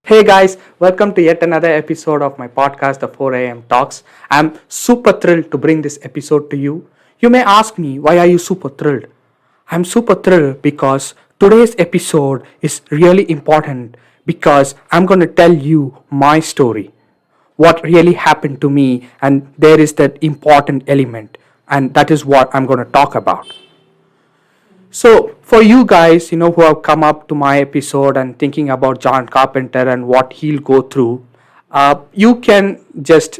Hey guys, welcome to yet another episode of my podcast, The 4 a.m. Talks. I'm super thrilled to bring this episode to you. You may ask me, why are you super thrilled? I'm super thrilled because today's episode is really important because I'm going to tell you my story, what really happened to me, and there is that important element, and that is what I'm going to talk about. So, for you guys, who have come up to my episode and thinking about John Carpenter and what he'll go through, you can just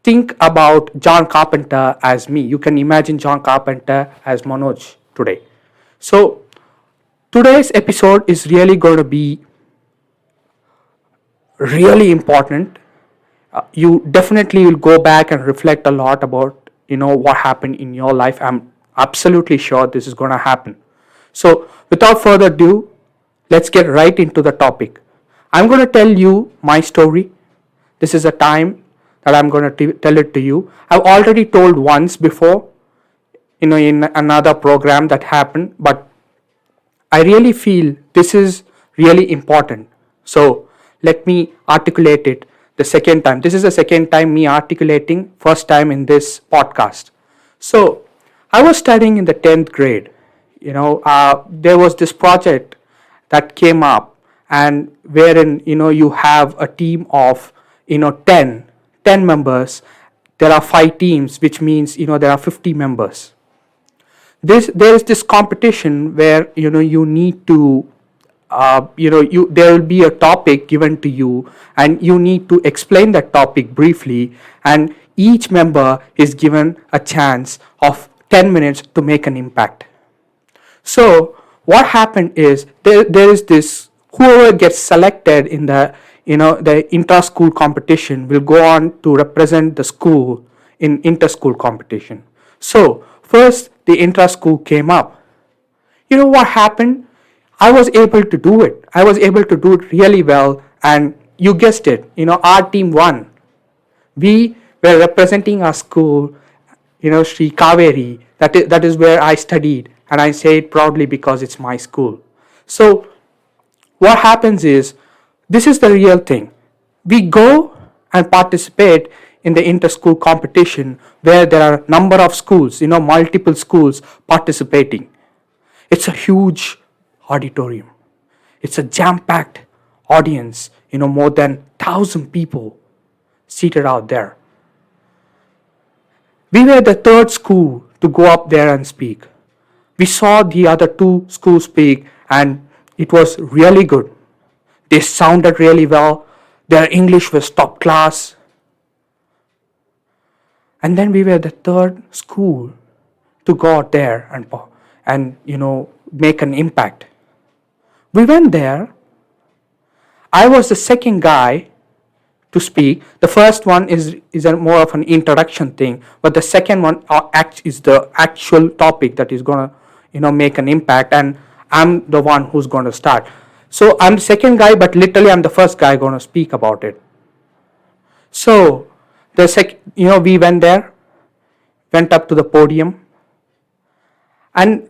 think about John Carpenter as me. You can imagine John Carpenter as Manoj today. So, today's episode is really going to be really important. You definitely will go back and reflect a lot about what happened in your life. I'm absolutely sure this is going to happen. So without further ado, let's get right into the topic. I'm going to tell you my story. This is a time that I'm going to tell it to you. I've already told once before, in another program that happened, but I really feel this is really important. So let me articulate it the second time. This is the second time me articulating, first time in this podcast. So I was studying in the 10th grade. There was this project that came up, and wherein you have a team of 10 members. There are 5 teams, which means there are 50 members. There is this competition where you need to there will be a topic given to you, and you need to explain that topic briefly, and each member is given a chance of 10 minutes to make an impact. So what happened is there is this, whoever gets selected in the intra-school competition will go on to represent the school in inter-school competition. So first the intra-school came up. You know what happened? I was able to do it. I was able to do it really well, and you guessed it, our team won. We were representing our school, Sri Kaveri. That is where I studied, and I say it proudly because it's my school. So what happens is, this is the real thing. We go and participate in the inter-school competition where there are number of schools, multiple schools participating. It's a huge auditorium. It's a jam-packed audience, more than 1,000 people seated out there. We were the third school to go up there and speak. We saw the other 2 schools speak, and it was really good. They sounded really well. Their English was top class. And then we were the third school to go out there and make an impact. We went there. I was the second guy to speak. The first one is more of an introduction thing, but the second one is the actual topic that is going to make an impact, and I'm the one who's going to start. So I'm the second guy, but literally I'm the first guy going to speak about it. So we went there, went up to the podium, and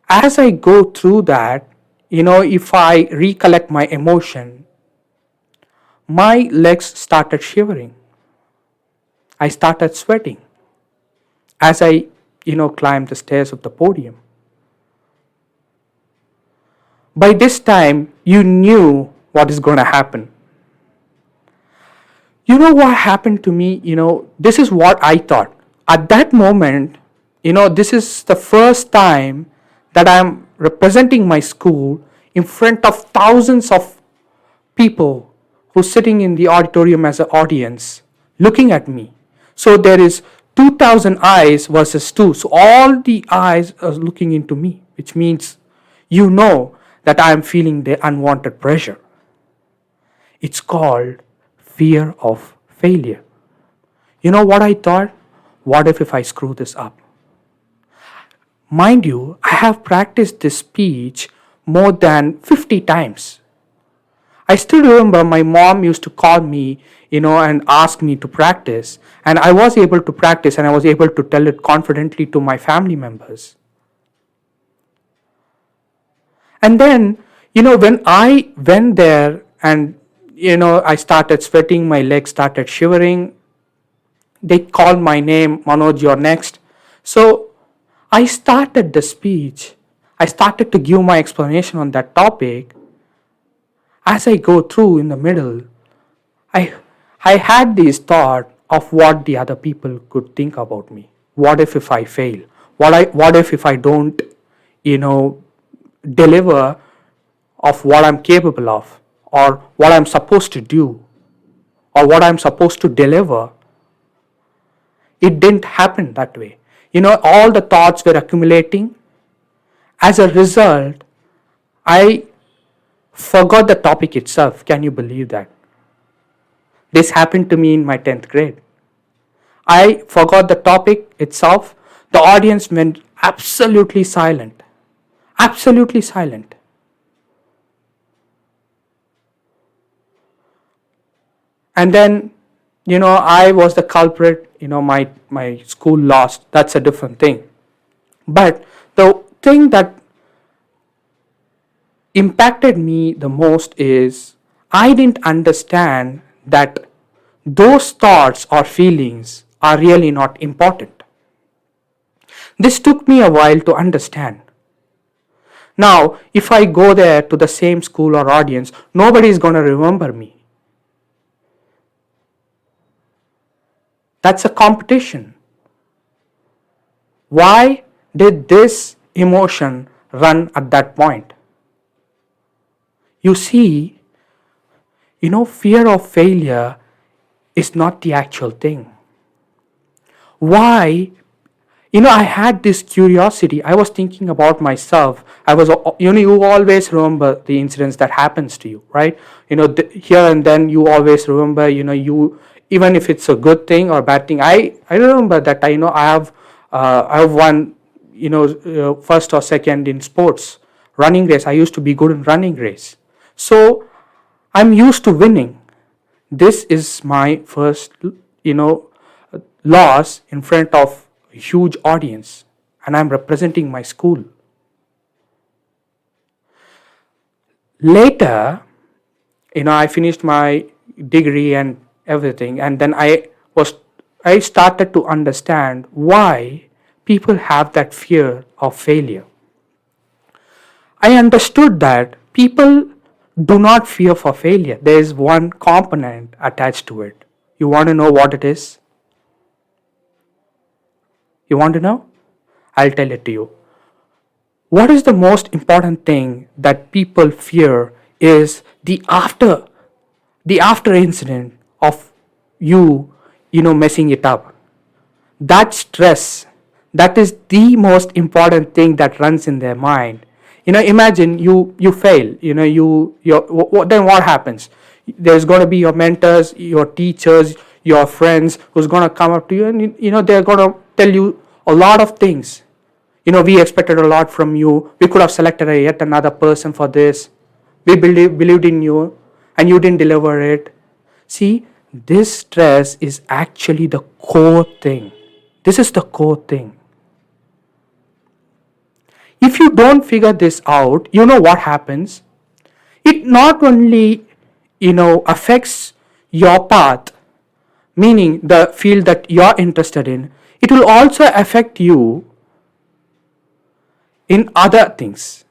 as I go through that, if I recollect my emotion, my legs started shivering. I started sweating as I climbed the stairs of the podium. By this time, you knew what is going to happen. You know what happened to me? This is what I thought. At that moment, this is the first time that I'm representing my school in front of thousands of people who's sitting in the auditorium as an audience looking at me. So there is 2,000 eyes versus 2. So all the eyes are looking into me, which means that I am feeling the unwanted pressure. It's called fear of failure. You know what I thought? What if I screw this up? Mind you, I have practiced this speech more than 50 times. I still remember my mom used to call me, and ask me to practice. And I was able to practice, and I was able to tell it confidently to my family members. And then, when I went there and I started sweating, my legs started shivering. They called my name, Manoj, you're next. So I started the speech. I started to give my explanation on that topic. As I go through in the middle, I I had this thought of what the other people could think about me. What if I fail? What if I don't, you know, deliver of what I'm capable of, or what I'm supposed to do, or what I'm supposed to deliver? It didn't happen that way. All the thoughts were accumulating. As a result, I forgot the topic itself. Can you believe that? This happened to me in my 10th grade. I forgot the topic itself. The audience went absolutely silent. Absolutely silent. And then, I was the culprit. My school lost. That's a different thing. But the thing that impacted me the most is I didn't understand that those thoughts or feelings are really not important. This took me a while to understand. Now, if I go there to the same school or audience, nobody is going to remember me. That's a competition. Why did this emotion run at that point? You see, fear of failure is not the actual thing. Why? I had this curiosity. I was thinking about myself. You always remember the incidents that happens to you, right? Here and then you always remember, even if it's a good thing or bad thing. I remember that, I have won, first or second in sports. Running race, I used to be good in running race. So I'm used to winning. This is my first, loss in front of a huge audience, and I'm representing my school. Later, I finished my degree and everything, and then I started to understand why people have that fear of failure. I understood that people do not fear for failure. There is one component attached to it. You want to know what it is? You want to know? I'll tell it to you. What is the most important thing that people fear is the after incident of messing it up. That stress, that is the most important thing that runs in their mind. Imagine you fail. Then what happens? There's going to be your mentors, your teachers, your friends who's going to come up to you, and they're going to tell you a lot of things. We expected a lot from you. We could have selected yet another person for this. We believed in you, and you didn't deliver it. See, this stress is actually the core thing. This is the core thing. If you don't figure this out, you know what happens? It not only, affects your path, meaning the field that you're interested in, it will also affect you in other things.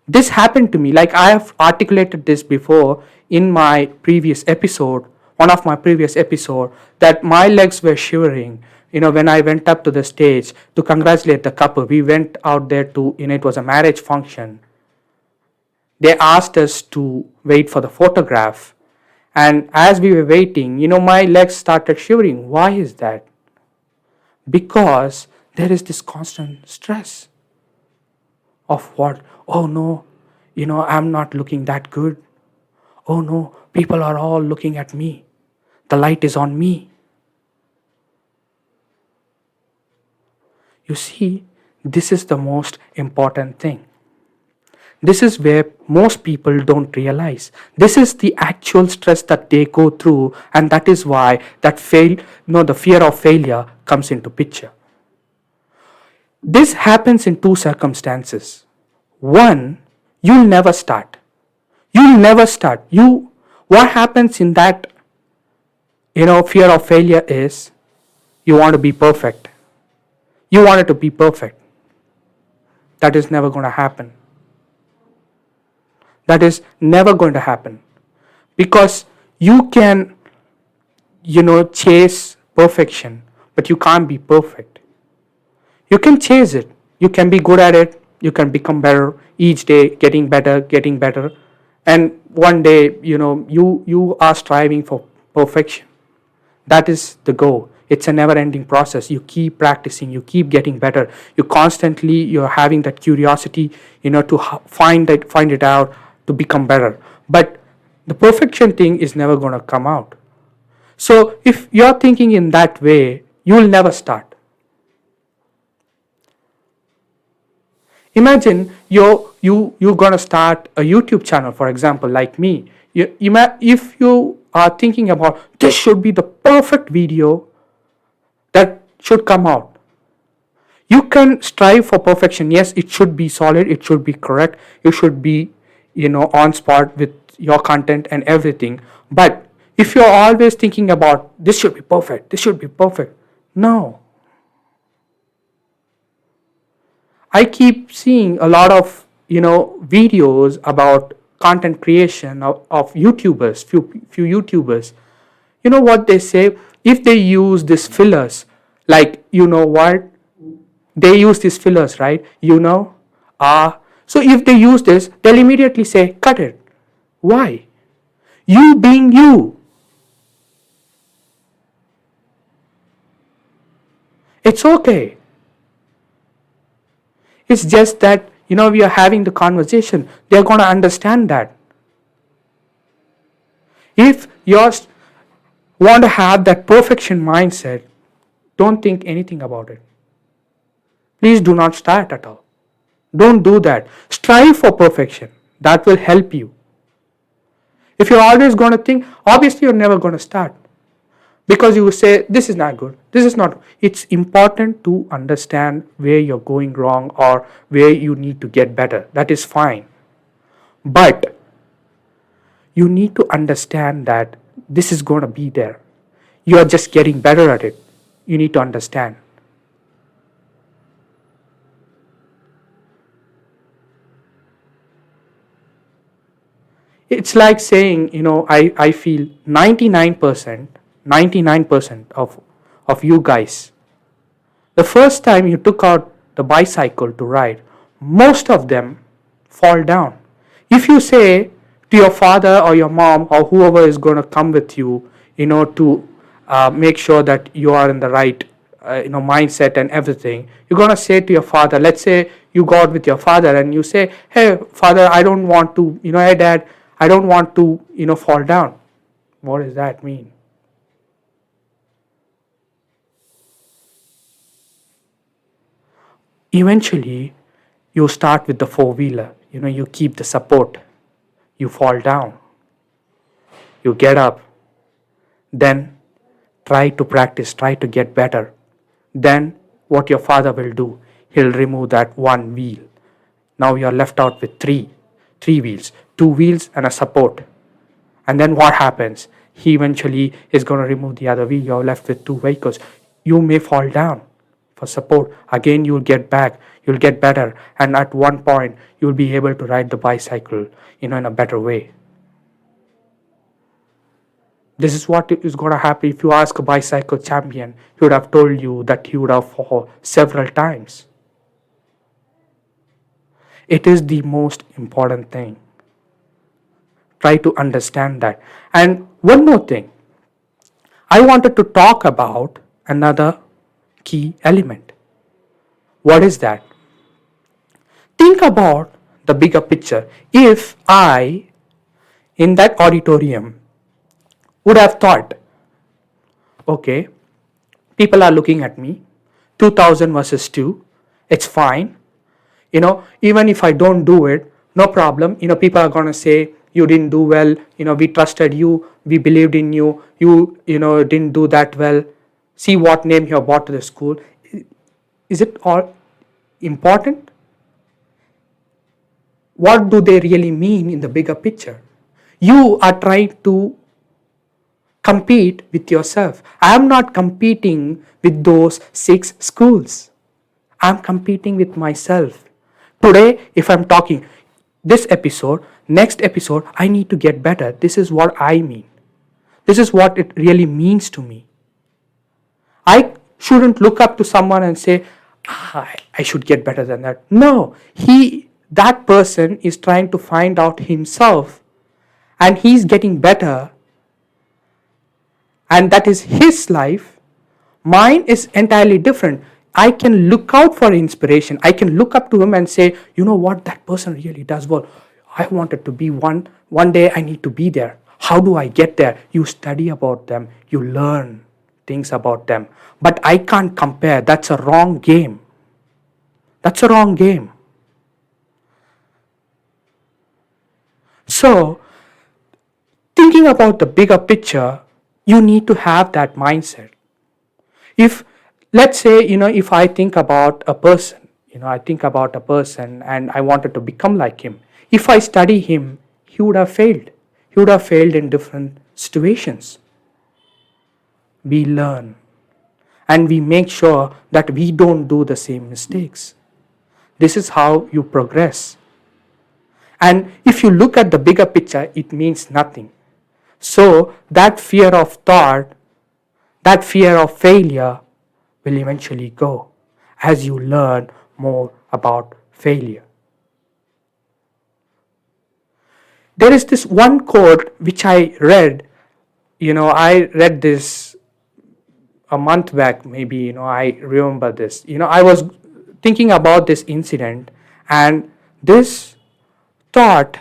This happened to me, like I have articulated this before in my previous episode, one of my previous episode, that my legs were shivering. When I went up to the stage to congratulate the couple, we went out there to, it was a marriage function. They asked us to wait for the photograph. And as we were waiting, my legs started shivering. Why is that? Because there is this constant stress of what? Oh no, I'm not looking that good. Oh no, people are all looking at me. The light is on me. You see, this is the most important thing. This is where most people don't realize. This is the actual stress that they go through, and that is why the fear of failure comes into picture. This happens in two circumstances. One, you'll never start. You'll never start. What happens in that, fear of failure is you want to be perfect. You want it to be perfect. That is never going to happen. That is never going to happen. Because you can, chase perfection, but you can't be perfect. You can chase it. You can be good at it. You can become better each day, getting better, getting better. And one day, you are striving for perfection. That is the goal. It's a never ending process. You keep practicing, you keep getting better. You're having that curiosity, to find it out, to become better. But the perfection thing is never going to come out. So if you're thinking in that way, you will never start. Imagine you're gonna start a YouTube channel, for example, like me. If you are thinking about this should be the perfect video that should come out, you can strive for perfection. Yes, it should be solid, it should be correct, you should be on spot with your content and everything. But if you're always thinking about this should be perfect, this should be perfect, no. I keep seeing a lot of videos about content creation of YouTubers, few YouTubers. You know what they say? If they use these fillers, like what they use these fillers, right? So if they use this, they'll immediately say, cut it. Why? You being you. It's okay. It's just that, we are having the conversation. They're going to understand that. If you want to have that perfection mindset, don't think anything about it. Please do not start at all. Don't do that. Strive for perfection. That will help you. If you're always going to think, obviously you're never going to start. Because you will say, this is not good, this is not. It's important to understand where you're going wrong or where you need to get better. That is fine. But you need to understand that this is going to be there. You are just getting better at it. You need to understand. It's like saying, I feel 99% of you guys, the first time you took out the bicycle to ride, most of them fall down. If you say to your father or your mom or whoever is going to come with you, to make sure that you are in the right mindset and everything, you're going to say to your father, let's say you go out with your father and you say, hey father, I don't want to, hey dad, I don't want to fall down. What does that mean? Eventually you start with the four-wheeler. You keep the support, you fall down, you get up, then try to practice, try to get better. Then what your father will do, he'll remove that one wheel. Now you're left out with three wheels, two wheels and a support. And then what happens? He eventually is going to remove the other wheel. You're left with two vehicles. You may fall down for support. Again, you'll get back. You'll get better. And at one point, you'll be able to ride the bicycle, in a better way. This is what is going to happen. If you ask a bicycle champion, he would have told you that he would have fallen several times. It is the most important thing. Try to understand that. And one more thing, I wanted to talk about another key element. What is that? Think about the bigger picture. If I, in that auditorium, would have thought, okay, people are looking at me, 2000 versus 2, it's fine. Even if I don't do it, no problem. People are going to say, you didn't do well, we trusted you, we believed in you, you didn't do that well. See what name you have brought to the school. Is it all important? what do they really mean in the bigger picture? You are trying to compete with yourself. I am not competing with those 6 schools. I'm competing with myself. Today, if I'm talking this episode, next episode, I need to get better. This is what I mean. This is what it really means to me. I shouldn't look up to someone and say, I should get better than that. No, that person is trying to find out himself and he's getting better, and that is his life. Mine is entirely different. I can look out for inspiration. I can look up to him and say, you know what, that person really does well. I wanted to be one day I need to be there. How do I get there? You study about them, you learn things about them. But I can't compare. That's a wrong game. That's a wrong game. So, thinking about the bigger picture, you need to have that mindset. If, let's say, if I think about a person, and I wanted to become like him. If I study him, he would have failed. He would have failed in different situations. We learn and we make sure that we don't do the same mistakes. This is how you progress. And if you look at the bigger picture, it means nothing. So that fear of thought, that fear of failure will eventually go as you learn more about failure. There is this one quote which I read. I read this a month back, maybe. I remember this. I was thinking about this incident, and this thought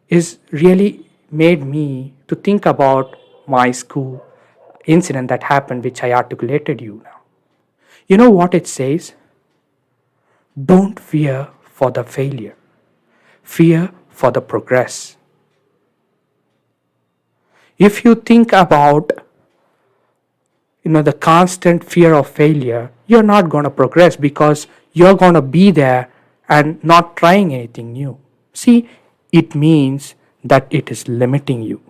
is really made me to think about my school incident that happened, which I articulated you now. You know what it says? Don't fear for the failure. Fear for the progress. If you think about the constant fear of failure, you're not going to progress because you're going to be there and not trying anything new. See, it means that it is limiting you.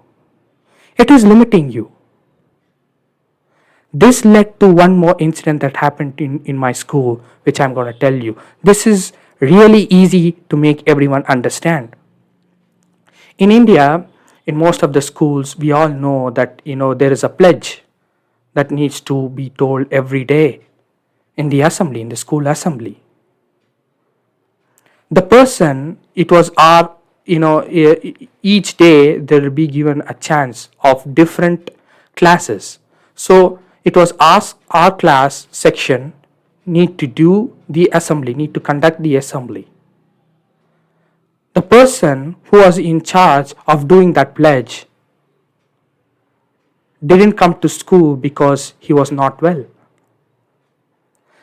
It is limiting you. This led to one more incident that happened in my school, which I'm going to tell you. This is really easy to make everyone understand. In India, in most of the schools, we all know that there is a pledge that needs to be told every day in the assembly, in the school assembly. The person, it was our, each day there will be given a chance of different classes. So it was our class section need to do the assembly, need to conduct the assembly. The person who was in charge of doing that pledge didn't come to school because he was not well.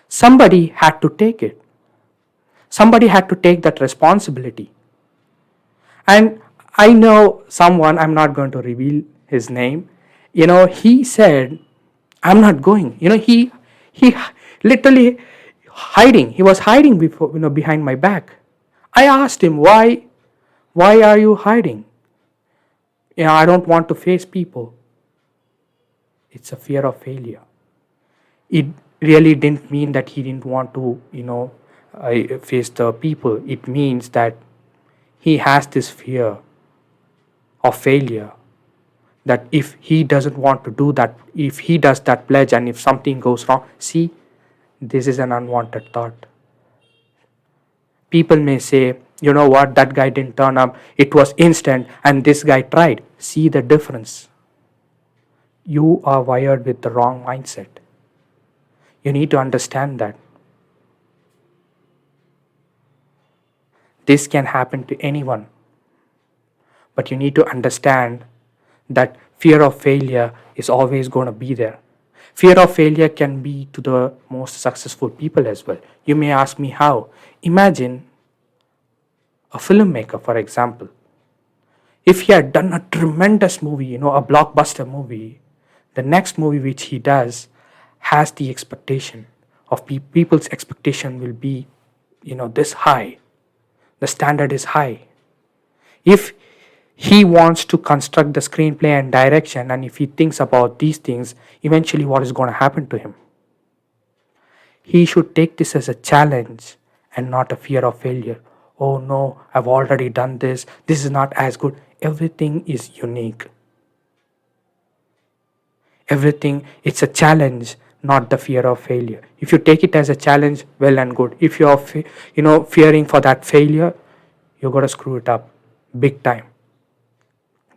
Somebody had to take it. Somebody had to take that responsibility. And I know someone, I'm not going to reveal his name, he said, I'm not going. He literally hiding. He was hiding behind my back. I asked him, why are you hiding? I don't want to face people. It's a fear of failure. It really didn't mean that he didn't want to, face the people. It means that he has this fear of failure, that if he doesn't want to do that, if he does that pledge and if something goes wrong, see, this is an unwanted thought. People may say, you know what, that guy didn't turn up, it was instant, and this guy tried. See the difference. You are wired with the wrong mindset. You need to understand that. This can happen to anyone. But you need to understand that fear of failure is always going to be there. Fear of failure can be to the most successful people as well. You may ask me how. Imagine a filmmaker, for example. If he had done a tremendous movie, a blockbuster movie, the next movie which he does has the expectation of people's expectation will be, this high. The standard is high. If he wants to construct the screenplay and direction, and if he thinks about these things, eventually what is going to happen to him? He should take this as a challenge and not a fear of failure. Oh no, I've already done this. This is not as good. Everything is unique. Everything, it's a challenge, not the fear of failure. If you take it as a challenge, well and good. If you're fearing for that failure, you're going to screw it up big time.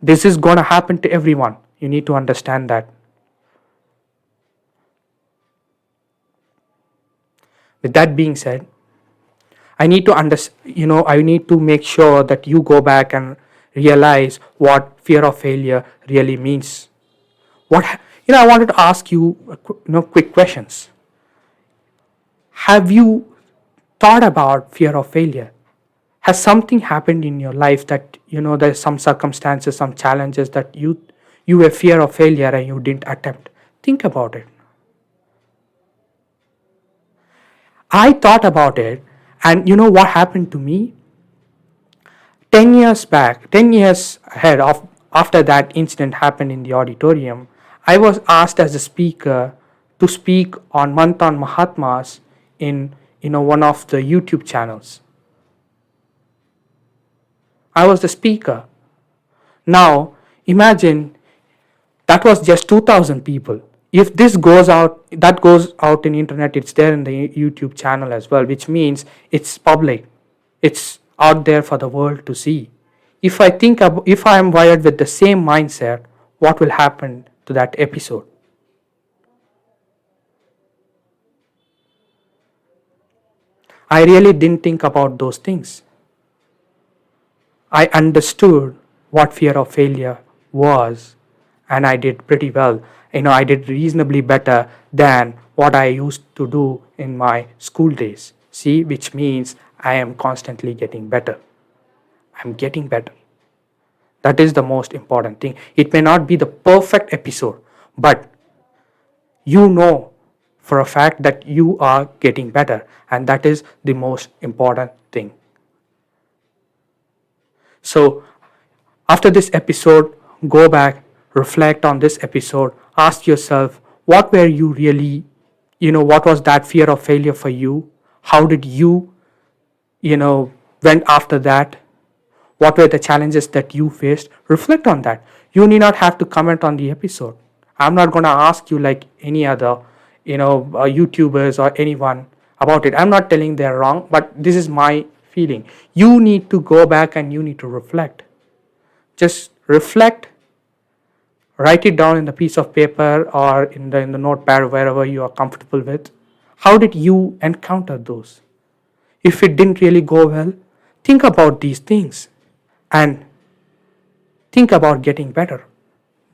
This is going to happen to everyone. You need to understand that. With that being said, I need to I need to make sure that you go back and realize what fear of failure really means. I wanted to ask you, quick questions. Have you thought about fear of failure? Has something happened in your life that, there's some circumstances, some challenges that you were fear of failure and you didn't attempt? Think about it. I thought about it, and you know what happened to me? 10 years back, 10 years ahead of after that incident happened in the auditorium, I was asked as a speaker to speak on Manthan Mahatmas in one of the YouTube channels. I was the speaker. Now imagine that was just 2,000 people. If this goes out, that goes out in internet, it's there in the YouTube channel as well, which means it's public. It's out there for the world to see. If I am wired with the same mindset, what will happen to that episode? I really didn't think about those things. I understood what fear of failure was, and I did pretty well. I did reasonably better than what I used to do in my school days. See, which means I am constantly getting better. I'm getting better. That is the most important thing. It may not be the perfect episode, but you know for a fact that you are getting better, and that is the most important thing. So, after this episode, go back, reflect on this episode, ask yourself, what were you really, what was that fear of failure for you? How did you, went after that? What were the challenges that you faced? Reflect on that. You need not have to comment on the episode. I'm not going to ask you like any other, YouTubers or anyone about it. I'm not telling they're wrong, but this is my feeling. You need to go back and you need to reflect. Just reflect, write it down in the piece of paper or in the notepad, wherever you are comfortable with. How did you encounter those? If it didn't really go well, think about these things and think about getting better.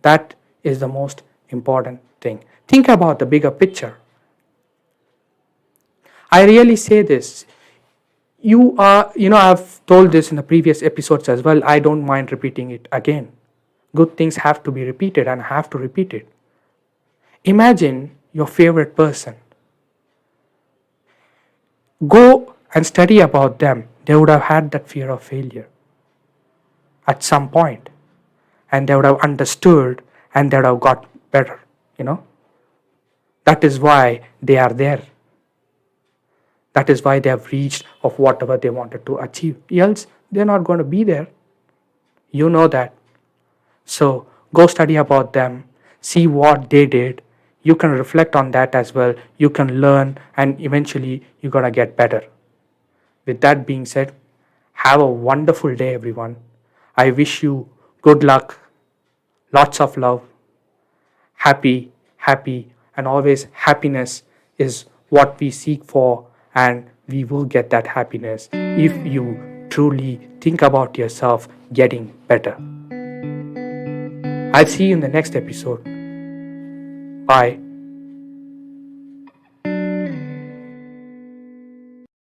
That is the most important thing. Think about the bigger picture. I really say this. I've told this in the previous episodes as well. I don't mind repeating it again. Good things have to be repeated, and I have to repeat it. Imagine your favorite person. Go and study about them. They would have had that fear of failure at some point, and they would have understood and they would have got better. That is why they are there. That is why they have reached of whatever they wanted to achieve. Else, they're not going to be there. You know that. So go study about them, see what they did. You can reflect on that as well. You can learn, and eventually you're going to get better. With that being said, have a wonderful day, everyone. I wish you good luck, lots of love, happy, and always happiness is what we seek for, and we will get that happiness if you truly think about yourself getting better. I'll see you in the next episode. Bye.